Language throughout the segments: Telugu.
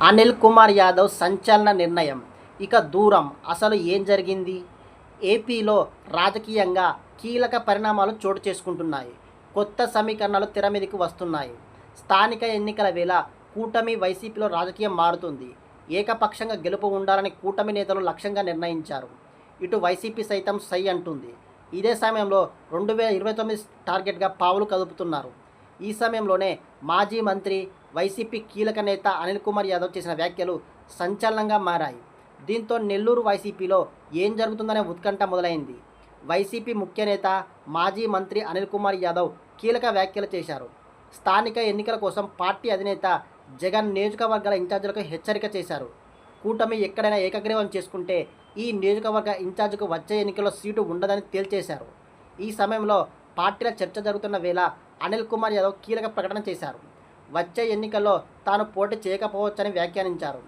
అనిల్ కుమార్ యాదవ్ సంచలన నిర్ణయం. ఇక దూరం అసలు ఏం జరిగింది? ఏపీలో రాజకీయంగా కీలక పరిణామాలు చోటు చేసుకుంటున్నాయి. కొత్త సమీకరణాలు తెర మీదకి వస్తున్నాయి. స్థానిక ఎన్నికల వేళ కూటమి వైసీపీలో రాజకీయం మారుతుంది. ఏకపక్షంగా గెలుపు ఉండాలని కూటమి నేతలు లక్ష్యంగా నిర్ణయించారు. ఇటు వైసీపీ సైతం సై అంటుంది. ఇదే సమయంలో 2029 టార్గెట్గా పావులు కదుపుతున్నారు. ఈ సమయంలోనే మాజీ మంత్రి, వైసీపీ కీలక నేత అనిల్ కుమార్ యాదవ్ చేసిన వ్యాఖ్యలు సంచలనంగా మారాయి. దీంతో నెల్లూరు వైసీపీలో ఏం జరుగుతుందనే ఉత్కంఠ మొదలైంది. వైసీపీ ముఖ్య నేత, మాజీ మంత్రి అనిల్ కుమార్ యాదవ్ కీలక వ్యాఖ్యలు చేశారు. స్థానిక ఎన్నికల కోసం పార్టీ అధినేత జగన్ నియోజకవర్గాల ఇన్ఛార్జీలకు హెచ్చరిక చేశారు. కూటమి ఎక్కడైనా ఏకగ్రీవం చేసుకుంటే ఈ నియోజకవర్గ ఇన్ఛార్జికు వచ్చే ఎన్నికల్లో సీటు ఉండదని తేల్చేశారు. ఈ సమయంలో పార్టీల చర్చ జరుగుతున్న వేళ అనిల్ కుమార్ యాదవ్ కీలక ప్రకటన చేశారు. వచ్చే ఎన్నికల్లో తాను పోటీ చేయకపోవచ్చని వ్యాఖ్యానించారు.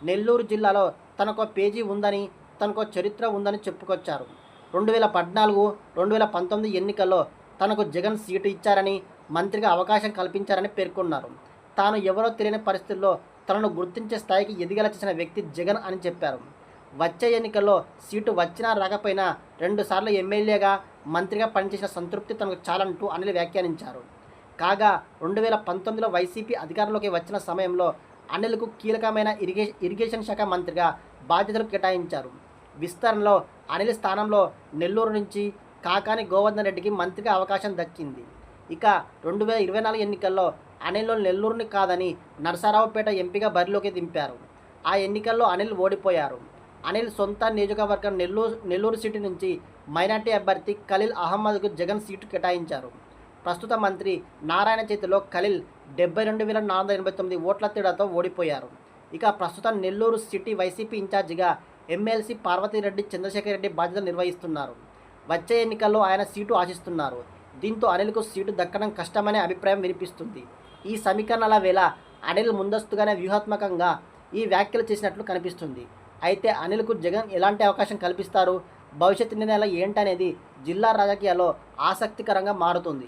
నెల్లూరు జిల్లాలో తనకు పేజీ ఉందని, తనకు చరిత్ర ఉందని చెప్పుకొచ్చారు. 2014, 2019 ఎన్నికల్లో తనకు జగన్ సీటు ఇచ్చారని, మంత్రిగా అవకాశం కల్పించారని పేర్కొన్నారు. తాను ఎవరో తెలియని పరిస్థితుల్లో తనను గుర్తించే స్థాయికి ఎదిగేలా చేసిన వ్యక్తి జగన్ అని చెప్పారు. వచ్చే ఎన్నికల్లో సీటు వచ్చినా రాకపోయినా 2 సార్లు ఎమ్మెల్యేగా, మంత్రిగా పనిచేసిన సంతృప్తి తనకు చాలంటూ అనిల్ వ్యాఖ్యానించారు. కాగా 2019లో వైసీపీ అధికారంలోకి వచ్చిన సమయంలో అనిల్కు కీలకమైన ఇరిగేషన్ శాఖ మంత్రిగా బాధ్యతలు కేటాయించారు. విస్తరణలో అనిల్ స్థానంలో నెల్లూరు నుంచి కాకాని గోవర్ధన్ రెడ్డికి మంత్రిగా అవకాశం దక్కింది. ఇక 2024 ఎన్నికల్లో అనిల్ నెల్లూరుని కాదని నరసరావుపేట ఎంపీగా బరిలోకి దింపారు. ఆ ఎన్నికల్లో అనిల్ ఓడిపోయారు. అనిల్ సొంత నియోజకవర్గం నెల్లూరు సిటీ నుంచి మైనార్టీ అభ్యర్థి ఖలీల్ అహ్మద్కు జగన్ సీటు కేటాయించారు. ప్రస్తుత మంత్రి నారాయణ చేతిలో ఖలీల్ 72,489 ఓట్ల తేడాతో ఓడిపోయారు. ఇక ప్రస్తుతం నెల్లూరు సిటీ వైసీపీ ఇన్ఛార్జిగా ఎమ్మెల్సీ పార్వతీరెడ్డి చంద్రశేఖర్ రెడ్డి బాధ్యతలు నిర్వహిస్తున్నారు. వచ్చే ఎన్నికల్లో ఆయన సీటు ఆశిస్తున్నారు. దీంతో అనిల్కు సీటు దక్కడం కష్టమనే అభిప్రాయం వినిపిస్తుంది. ఈ సమీకరణాల వేళ అనిల్ ముందస్తుగానే వ్యూహాత్మకంగా ఈ వ్యాఖ్యలు చేసినట్లు కనిపిస్తుంది. అయితే అనిల్కు జగన్ ఎలాంటి అవకాశం కల్పిస్తారు, భవిష్యత్ నిర్ణయాలు ఏంటనేది జిల్లా రాజకీయాల్లో ఆసక్తికరంగా మారుతుంది.